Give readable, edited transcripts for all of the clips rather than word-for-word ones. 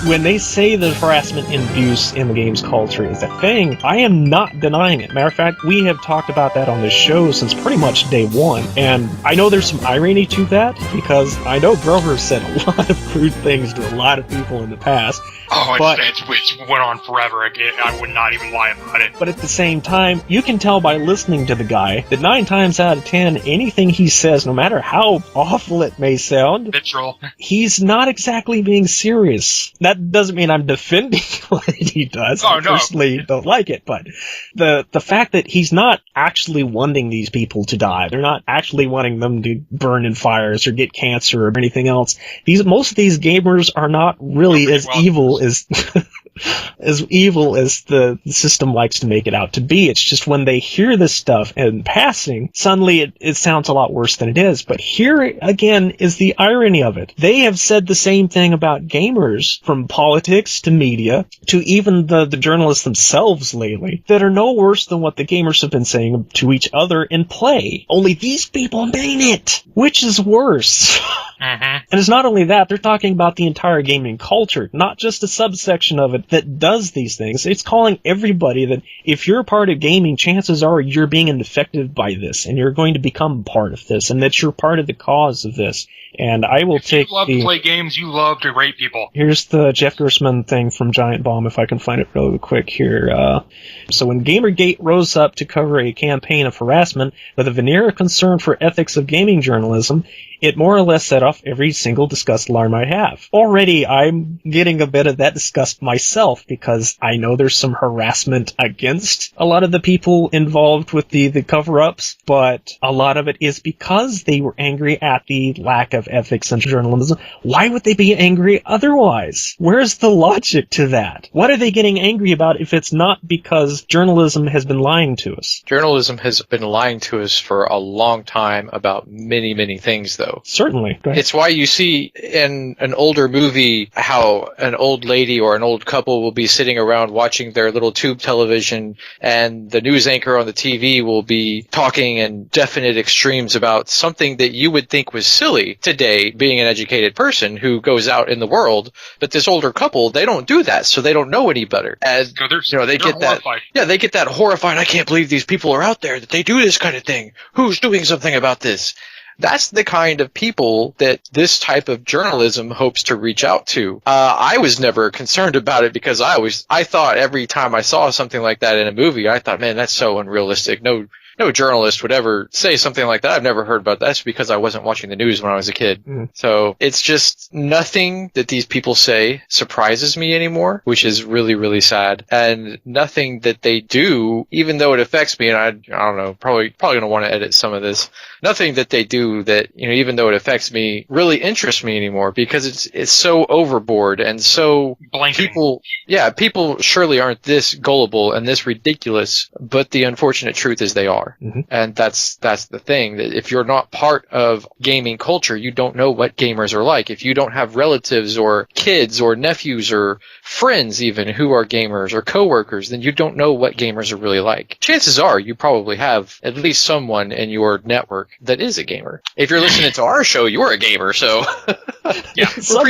When they say the harassment and abuse in the games culture is a thing, I am not denying it. Matter of fact, we have talked about that on this show since pretty much day one, and I know there's some irony to that, because I know Grover said a lot of crude things to a lot of people in the past. Oh, it went on forever. I would not even lie about it. But at the same time, you can tell by listening to the guy that 9 times out of 10, anything he says, no matter how awful it may sound, literal, he's not exactly being serious. That doesn't mean I'm defending what he does. Oh, I personally don't like it, but the fact that he's not actually wanting these people to die, they're not actually wanting them to burn in fires or get cancer or anything else. Most of these gamers are not really as evil as the system likes to make it out to be. It's just when they hear this stuff in passing, suddenly it sounds a lot worse than it is. But here again is the irony of it. They have said the same thing about gamers, from politics to media to even the journalists themselves lately, that are no worse than what the gamers have been saying to each other in play. Only these people mean it. Which is worse? Mm-hmm. And it's not only that, they're talking about the entire gaming culture, not just a subsection of it that does these things. It's calling everybody that if you're a part of gaming, chances are you're being affected by this, and you're going to become part of this, and that you're part of the cause of this. And I will take you love to play games, you love to rape people. Here's the Jeff Gersman thing from Giant Bomb, if I can find it really quick here. So when Gamergate rose up to cover a campaign of harassment with a veneer of concern for ethics of gaming journalism, it more or less set off every single disgust alarm I have. Already, I'm getting a bit of that disgust myself, because I know there's some harassment against a lot of the people involved with the cover-ups, but a lot of it is because they were angry at the lack of ethics in journalism. Why would they be angry otherwise? Where's the logic to that? What are they getting angry about if it's not because journalism has been lying to us? Journalism has been lying to us for a long time about many, many things, though. Certainly. It's why you see in an older movie how an old lady or an old couple will be sitting around watching their little tube television, and the news anchor on the TV will be talking in definite extremes about something that you would think was silly today, being an educated person who goes out in the world. But this older couple, they don't do that, so they don't know any better. As they get horrified. they get that horrified, I can't believe these people are out there, that they do this kind of thing. Who's doing something about this? That's the kind of people that this type of journalism hopes to reach out to. I was never concerned about it, because I thought every time I saw something like that in a movie, I thought, man, that's so unrealistic. No journalist would ever say something like that. I've never heard about that. That's because I wasn't watching the news when I was a kid. Mm. So it's just nothing that these people say surprises me anymore, which is really, really sad. And nothing that they do, even though it affects me, and I don't know, probably going to want to edit some of this. Nothing that they do that, even though it affects me, really interests me anymore, because it's so overboard and so blanking. People surely aren't this gullible and this ridiculous, but the unfortunate truth is they are. Mm-hmm. And that's the thing, that if you're not part of gaming culture, you don't know what gamers are like. If you don't have relatives or kids or nephews or friends even who are gamers or coworkers, then you don't know what gamers are really like. Chances are you probably have at least someone in your network that is a gamer. If you're listening to our show, you're a gamer, so yeah,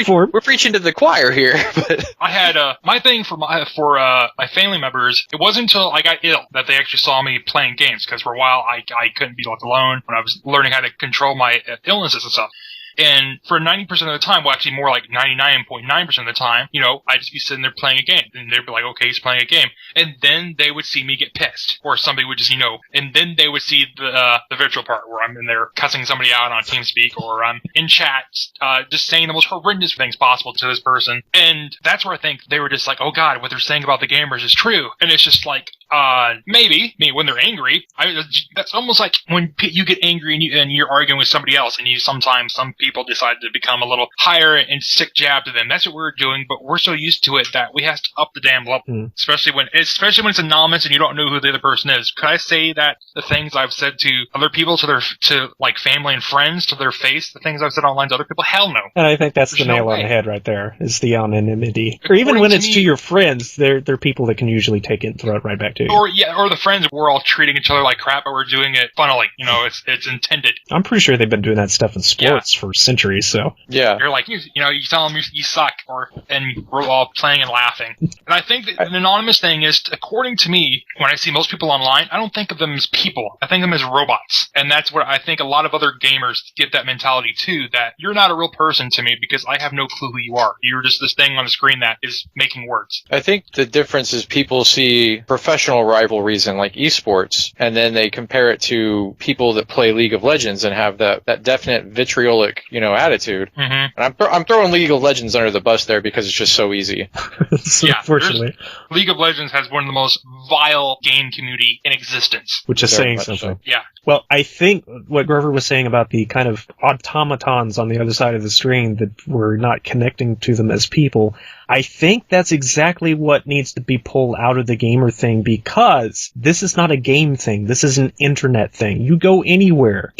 we're preaching to the choir here. But I had my thing for my family members. It wasn't until I got ill that they actually saw me playing games, because for a while I couldn't be left alone when I was learning how to control my illnesses and stuff. And for 90% of the time, well, actually more like 99.9% of the time, I'd just be sitting there playing a game. And they'd be like, okay, he's playing a game. And then they would see me get pissed. Or somebody would just, and then they would see the virtual part where I'm in there cussing somebody out on TeamSpeak, or I'm in chat, just saying the most horrendous things possible to this person. And that's where I think they were just like, oh God, what they're saying about the gamers is true. And it's just like, maybe. I mean, when they're angry, that's almost like when you get angry and you're arguing with somebody else, and sometimes some people decide to become a little higher and stick jab to them. That's what we're doing, but we're so used to it that we have to up the damn level. Especially when it's anonymous and you don't know who the other person is. Could I say that the things I've said to other people, to like family and friends, to their face, the things I've said online to other people? Hell no. And I think that's the nail on the head right there, is the anonymity. Or even when it's to your friends, they're people that can usually take it and throw it right back to you. Or the friends, we're all treating each other like crap, but we're doing it funnily. It's intended. I'm pretty sure they've been doing that stuff in sports for centuries. So Yeah. You're like, you tell them you suck, and we're all playing and laughing. And I think that an anonymous thing is, according to me, when I see most people online, I don't think of them as people. I think of them as robots. And that's what I think a lot of other gamers get that mentality too, that you're not a real person to me because I have no clue who you are. You're just this thing on the screen that is making words. I think the difference is people see professional rivalries in like esports, and then they compare it to people that play League of Legends and have that definite vitriolic, attitude. Mm-hmm. And I'm throwing League of Legends under the bus there because it's just so easy. Unfortunately. League of Legends has one of the most vile game community in existence. Which is Very saying much something. so. Yeah. Well, I think what Grover was saying about the kind of automatons on the other side of the screen that we're not connecting to them as people, I think that's exactly what needs to be pulled out of the gamer thing, because this is not a game thing. This is an internet thing. You go anywhere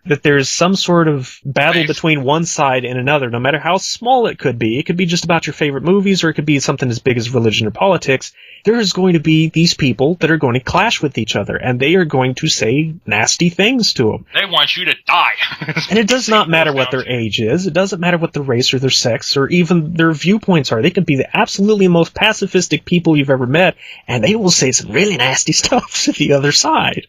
that there's some sort of battle between one side and another, no matter how small it could be. It could be just about your favorite movies, or it could be something as big as religion or politics. There is going to be these people that are going to clash with each other, and they are going to say nasty things to them. They want you to die. And it does not matter what their age is. It doesn't matter what their race or their sex or even their viewpoints are. They could be the absolutely most pacifistic people you've ever met, and they will say some really nasty stuff to the other side.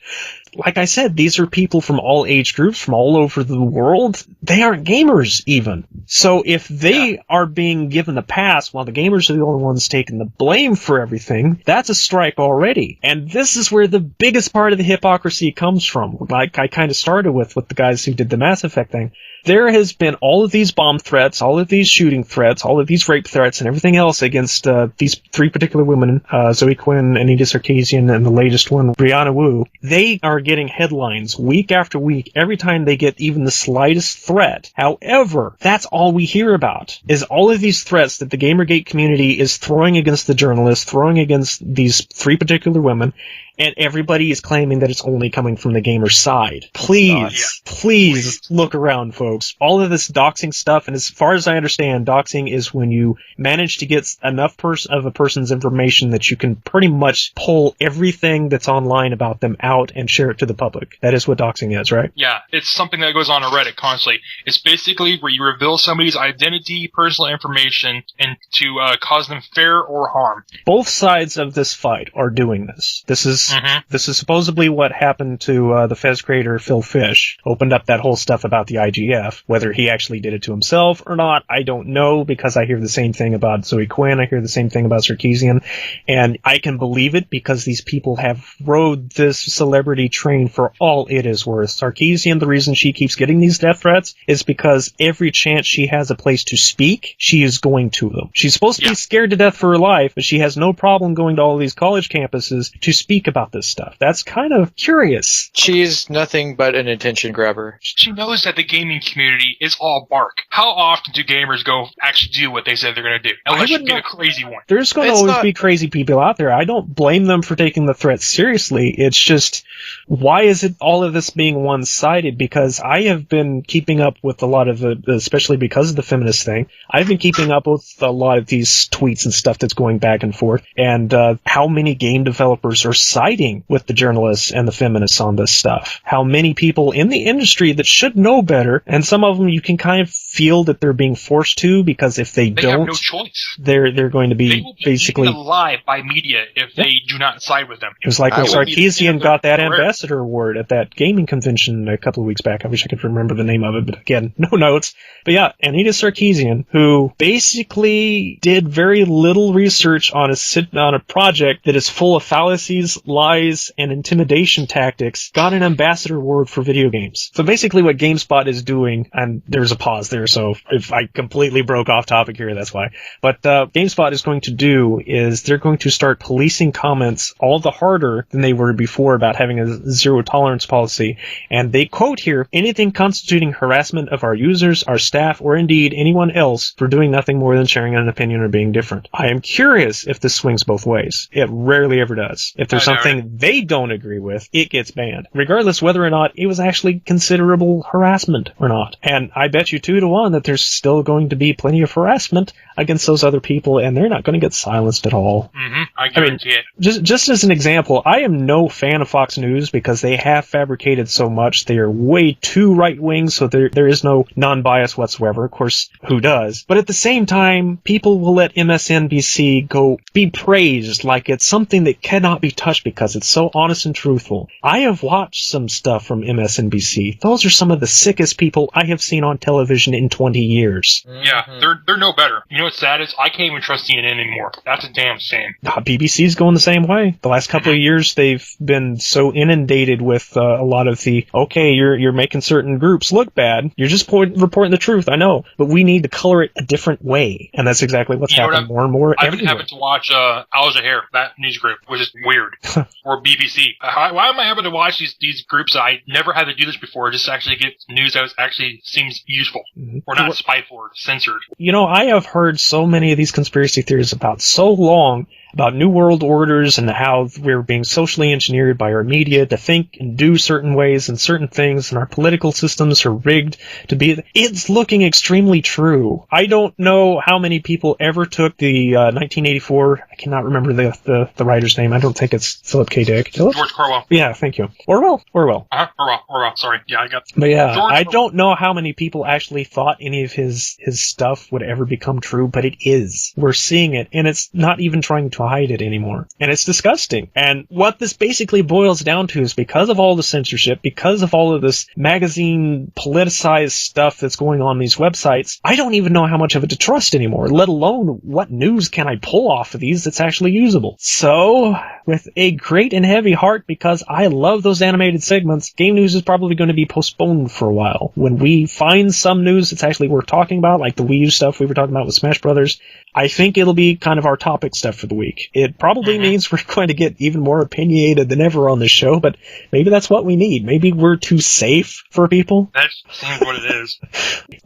Like I said, these are people from all age groups, from all over the world. They aren't gamers, even. So if they are being given the pass while the gamers are the only ones taking the blame for everything, that's a strike already. And this is where the biggest part of the hypocrisy comes from. Like I kind of started with the guys who did the Mass Effect thing. There has been all of these bomb threats, all of these shooting threats, all of these rape threats, and everything else against these three particular women, Zoe Quinn, Anita Sarkeesian, and the latest one, Brianna Wu. They are getting headlines week after week every time they get even the slightest threat. However, that's all we hear about, is all of these threats that the Gamergate community is throwing against the journalists, throwing against these three particular women, and everybody is claiming that it's only coming from the gamer side. Please look around, folks. All of this doxing stuff, and as far as I understand, doxing is when you manage to get enough of a person's information that you can pretty much pull everything that's online about them out and share it to the public. That is what doxing is, right? Yeah, it's something that goes on Reddit constantly. It's basically where you reveal somebody's identity, personal information, and to cause them fear or harm. Both sides of this fight are doing this. This is supposedly what happened to the Fez creator Phil Fish. Opened up that whole stuff about the IGF. Whether he actually did it to himself or not, I don't know, because I hear the same thing about Zoe Quinn. I hear the same thing about Sarkeesian. And I can believe it because these people have rode this celebrity train for all it is worth. Sarkeesian, the reason she keeps getting these death threats is because every chance she has a place to speak, she is going to them. She's supposed to be scared to death for her life, but she has no problem going to all these college campuses to speak about this stuff. That's kind of curious. She's nothing but an attention grabber. She knows that the gaming community is all bark. How often do gamers go actually do what they said they're going to do? Unless you get a crazy one. There's going to always be crazy people out there. I don't blame them for taking the threat seriously. It's just, why is it all of this being one-sided? Because I have been keeping up with a lot of especially because of the feminist thing, I've been keeping up with a lot of these tweets and stuff that's going back and forth, and how many game developers are siding with the journalists and the feminists on this stuff. How many people in the industry that should know better, and some of them you can kind of feel that they're being forced to, because if they don't, have no choice. They're going to be, they will be basically eaten alive by media if they do not side with them. It was like when Sarkeesian got that ambassador award at that gaming convention a couple of weeks back. I wish I could remember the name of it, but again, no notes. But yeah, Anita Sarkeesian, who basically did very little research on a project that is full of fallacies, lies, and intimidation tactics, got an ambassador award for video games. So basically what GameSpot is doing, and there's a pause there, so if I completely broke off topic here, that's why. But GameSpot is going to do is they're going to start policing comments all the harder than they were before about having a zero tolerance policy. And they quote here, anything constituting harassment of our users, our staff, or indeed anyone else for doing nothing more than sharing an opinion or being different. I am curious if this swings both ways. It rarely ever does. If there's something something they don't agree with, it gets banned, regardless whether or not it was actually considerable harassment or not. And I bet you 2-1 that there's still going to be plenty of harassment against those other people, and they're not going to get silenced at all. Mm-hmm. I guarantee it. Just as an example, I am no fan of Fox News because they have fabricated so much. They are way too right-wing, so there is no non-bias whatsoever. Of course, who does? But at the same time, people will let MSNBC go be praised like it's something that cannot be touched because it's so honest and truthful. I have watched some stuff from MSNBC. Those are some of the sickest people I have seen on television in 20 years. Yeah, they're no better. You know what's sad is I can't even trust CNN anymore. That's a damn shame. BBC's going the same way. The last couple of years, they've been so inundated with a lot of the, okay, you're making certain groups look bad. You're just reporting the truth, I know, but we need to color it a different way. And that's exactly what's happening more and more I've everywhere. been having to watch Al Jazeera, that news group, which is weird. Or BBC. Why am I having to watch these groups that I never had to do this before, just to actually get news that actually seems useful, or not spiteful or censored? You know, I have heard so many of these conspiracy theories about so long, about New World Orders and how we're being socially engineered by our media to think and do certain ways and certain things, and our political systems are rigged to be... It's looking extremely true. I don't know how many people ever took the 1984... I cannot remember the writer's name. I don't think it's Philip K. Dick. George Orwell. Yeah, thank you. Orwell. Orwell, sorry. Yeah, I got... But yeah, George I don't know how many people actually thought any of his stuff would ever become true, but it is. We're seeing it, and it's not even trying to hide it anymore. And it's disgusting. And what this basically boils down to is because of all the censorship, because of all of this magazine politicized stuff that's going on these websites, I don't even know how much of it to trust anymore, let alone what news can I pull off of these that's actually usable. So, with a great and heavy heart, because I love those animated segments, game news is probably going to be postponed for a while. When we find some news that's actually worth talking about, like the Wii U stuff we were talking about with Smash Brothers, I think it'll be kind of our topic stuff for the week. It probably means we're going to get even more opinionated than ever on this show, but maybe that's what we need. Maybe we're too safe for people. That seems what it is.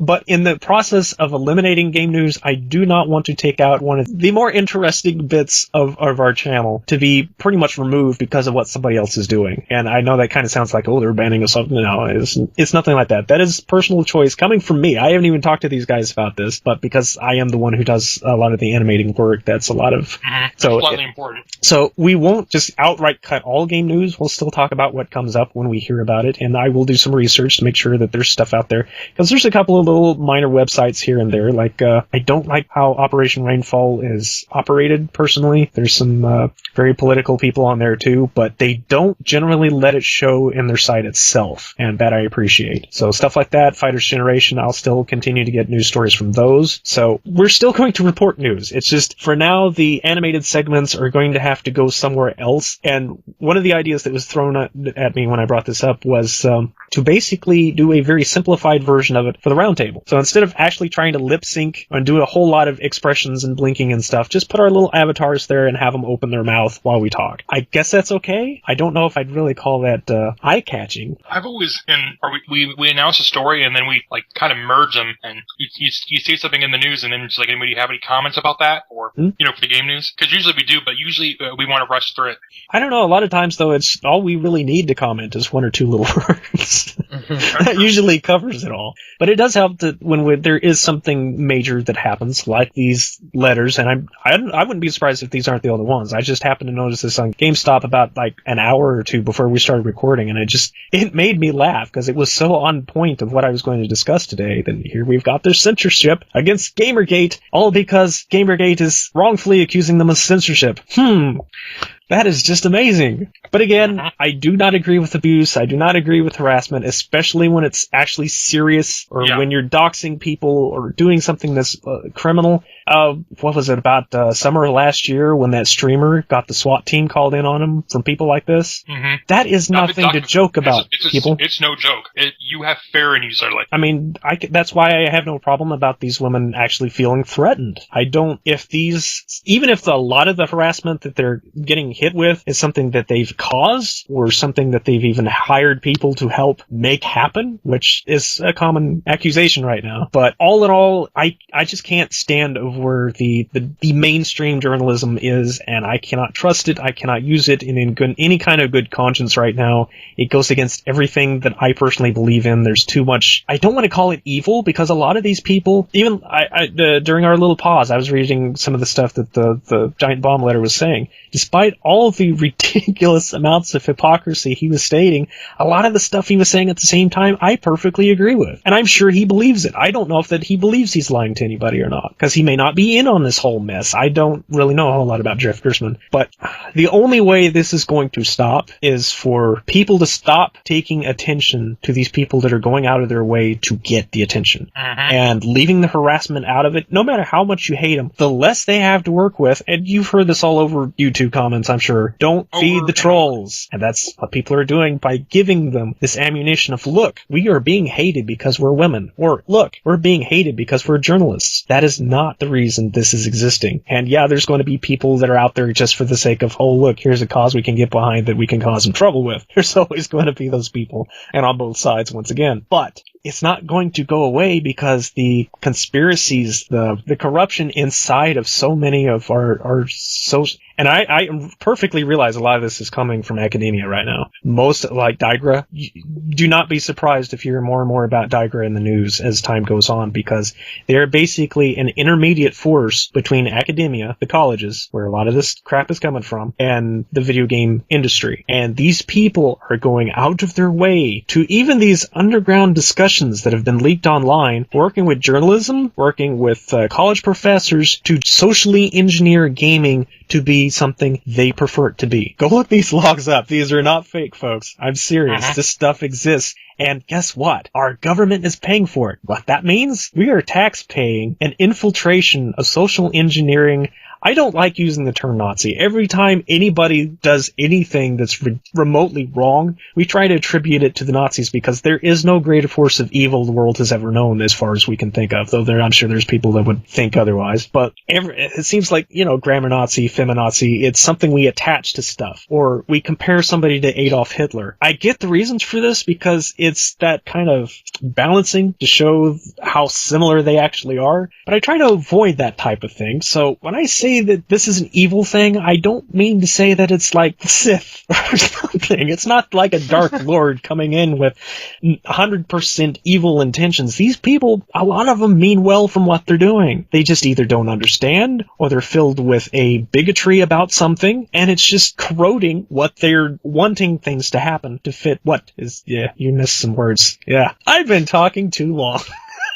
But in the process of eliminating game news, I do not want to take out one of the more interesting bits of our channel to be pretty much removed because of what somebody else is doing. And I know that kind of sounds like, oh, they're banning us something. No, it's nothing like that. That is personal choice coming from me. I haven't even talked to these guys about this, but because I am the one who does a lot of the animating work, that's a lot of... So slightly important. So we won't just outright cut all game news. We'll still talk about what comes up when we hear about it, and I will do some research to make sure that there's stuff out there. Because there's a couple of little minor websites here and there. Like, I don't like how Operation Rainfall is operated, personally. There's some very political people on there, too, but they don't generally let it show in their site itself, and that I appreciate. So stuff like that, Fighters Generation, I'll still continue to get news stories from those. So we're still going to report news. It's just, for now, the animated segments are going to have to go somewhere else. And one of the ideas that was thrown at me when I brought this up was to basically do a very simplified version of it for the roundtable. So instead of actually trying to lip sync and do a whole lot of expressions and blinking and stuff, just put our little avatars there and have them open their mouth while we talk. I guess that's okay. I don't know if I'd really call that eye-catching. I've always we announce a story and then we kind of merge them, and you see something in the news and then it's like, anybody have any comments about that, or for the game news? Because usually we do, but usually we want to rush through it. I don't know. A lot of times though, it's all we really need to comment is one or two little words. That usually covers it all. But it does help that when there is something major that happens, like these letters, and I wouldn't be surprised if these aren't the only ones. I just happened to notice this on GameStop about an hour or two before we started recording, and it made me laugh because it was so on point of what I was going to discuss today. That here we've got their censorship against Gamergate, all because Gamergate is wrongfully accusing them of censorship. That is just amazing. But again, I do not agree with abuse. I do not agree with harassment, especially when it's actually serious, or when you're doxing people or doing something that's criminal. What was it, about summer last year when that streamer got the SWAT team called in on him from people like this? That is nothing to joke about, people. It's no joke. You have fair use. I mean, that's why I have no problem about these women actually feeling threatened. I don't, even if a lot of the harassment that they're getting hit with is something that they've caused or something that they've even hired people to help make happen, which is a common accusation right now. But all in all, I just can't stand over the mainstream journalism is, and I cannot trust it. I cannot use it in any kind of good conscience right now. It goes against everything that I personally believe in. There's too much, I don't want to call it evil, because a lot of these people, even during our little pause, I was reading some of the stuff that the Giant Bomb letter was saying. Despite all of the ridiculous amounts of hypocrisy he was stating, a lot of the stuff he was saying at the same time, I perfectly agree with. And I'm sure he believes it. I don't know if that he believes he's lying to anybody or not, because he may not be in on this whole mess. I don't really know a whole lot about Jeff Gerstmann. But the only way this is going to stop is for people to stop taking attention to these people that are going out of their way to get the attention. And leaving the harassment out of it, no matter how much you hate them, the less they have to work with, and you've heard this all over YouTube comments, I'm sure, don't feed the trolls. And that's what people are doing by giving them this ammunition of, look, we are being hated because we're women, or look, we're being hated because we're journalists. That is not the reason this is existing. And yeah, there's going to be people that are out there just for the sake of, oh, look, here's a cause we can get behind that we can cause some trouble with. There's always going to be those people, and on both sides once again. But it's not going to go away because the conspiracies, the corruption inside of so many of our social... And I perfectly realize a lot of this is coming from academia right now. Most, like Digra, do not be surprised if you hear more and more about Digra in the news as time goes on, because they're basically an intermediate force between academia, the colleges, where a lot of this crap is coming from, and the video game industry. And these people are going out of their way to even these underground discussions that have been leaked online, working with journalism, working with college professors to socially engineer gaming to be something they prefer it to be. Go look these logs up. These are not fake, folks. I'm serious. This stuff exists. And guess what? Our government is paying for it. What that means? We are tax paying an infiltration of social engineering. I don't like using the term Nazi. Every time anybody does anything that's remotely wrong, we try to attribute it to the Nazis, because there is no greater force of evil the world has ever known as far as we can think of, though I'm sure there's people that would think otherwise. But it seems like, grammar Nazi, feminazi, it's something we attach to stuff, or we compare somebody to Adolf Hitler. I get the reasons for this, because it's that kind of balancing to show how similar they actually are, but I try to avoid that type of thing. So when I say that this is an evil thing, I don't mean to say that it's like the Sith or something. It's not like a Dark Lord coming in with 100% evil intentions. These people, a lot of them mean well from what they're doing. They just either don't understand, or they're filled with a bigotry about something, and it's just corroding what they're wanting things to happen to fit what is... Yeah, you missed some words. Yeah, I've been talking too long.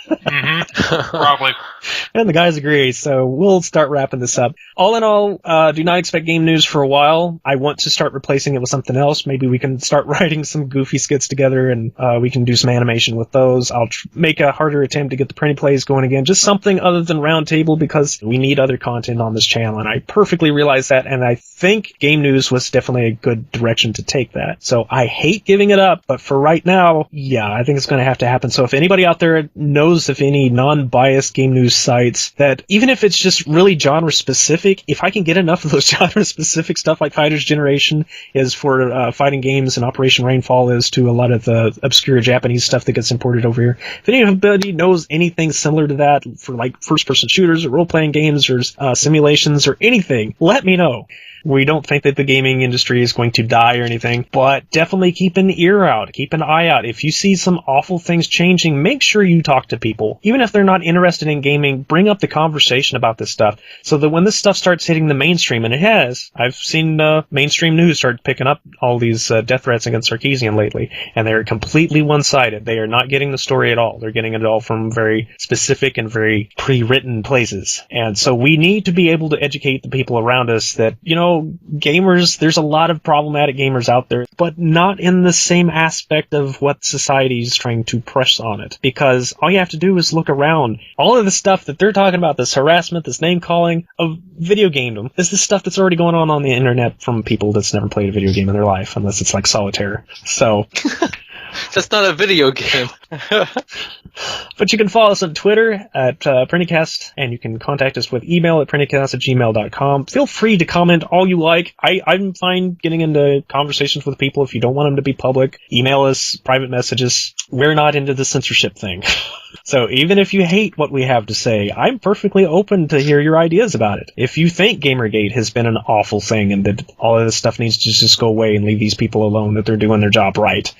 Probably. And the guys agree, so we'll start wrapping this up. All in all, do not expect game news for a while. I want to start replacing it with something else. Maybe we can start writing some goofy skits together, and we can do some animation with those. I'll make a harder attempt to get the Prinny Plays going again. Just something other than Roundtable, because we need other content on this channel, and I perfectly realize that, and I think game news was definitely a good direction to take that. So I hate giving it up, but for right now, yeah, I think it's going to have to happen. So if anybody out there knows of any non-biased game news sites that, even if it's just really genre specific, if I can get enough of those genre specific stuff, like Fighter's Generation is for fighting games and Operation Rainfall is to a lot of the obscure Japanese stuff that gets imported over here. If anybody knows anything similar to that for like first person shooters or role playing games or simulations or anything, let me know. We don't think that the gaming industry is going to die or anything, but definitely keep an ear out, keep an eye out. If you see some awful things changing, make sure you talk to people. Even if they're not interested in gaming, bring up the conversation about this stuff, so that when this stuff starts hitting the mainstream, and it has, I've seen mainstream news start picking up all these death threats against Sarkeesian lately, and they're completely one-sided. They are not getting the story at all. They're getting it all from very specific and very pre-written places. And so we need to be able to educate the people around us that, gamers, there's a lot of problematic gamers out there, but not in the same aspect of what society is trying to press on it. Because all you have to do is look around. All of the stuff that they're talking about, this harassment, this name-calling of video gamedom, is the stuff that's already going on the internet from people that's never played a video game in their life, unless it's like Solitaire. So... That's not a video game. But you can follow us on Twitter at PrinnyCast, and you can contact us with email at prinnycast@gmail.com. Feel free to comment all you like. I'm fine getting into conversations with people if you don't want them to be public. Email us, private messages. We're not into the censorship thing. So even if you hate what we have to say, I'm perfectly open to hear your ideas about it. If you think Gamergate has been an awful thing and that all of this stuff needs to just go away and leave these people alone, that they're doing their job right,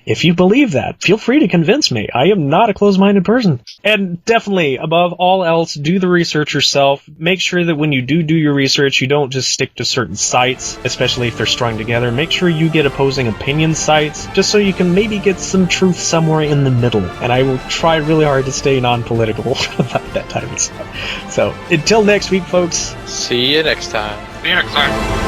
if you believe that, feel free to convince me. I am not a closed-minded person. And definitely, above all else, do the research yourself. Make sure that when you do your research, you don't just stick to certain sites, especially if they're strung together. Make sure you get opposing opinion sites, just so you can maybe get some truth somewhere in the middle. And I will try really hard to stay non-political about that type of stuff. So, until next week, folks. See you next time. See you next time.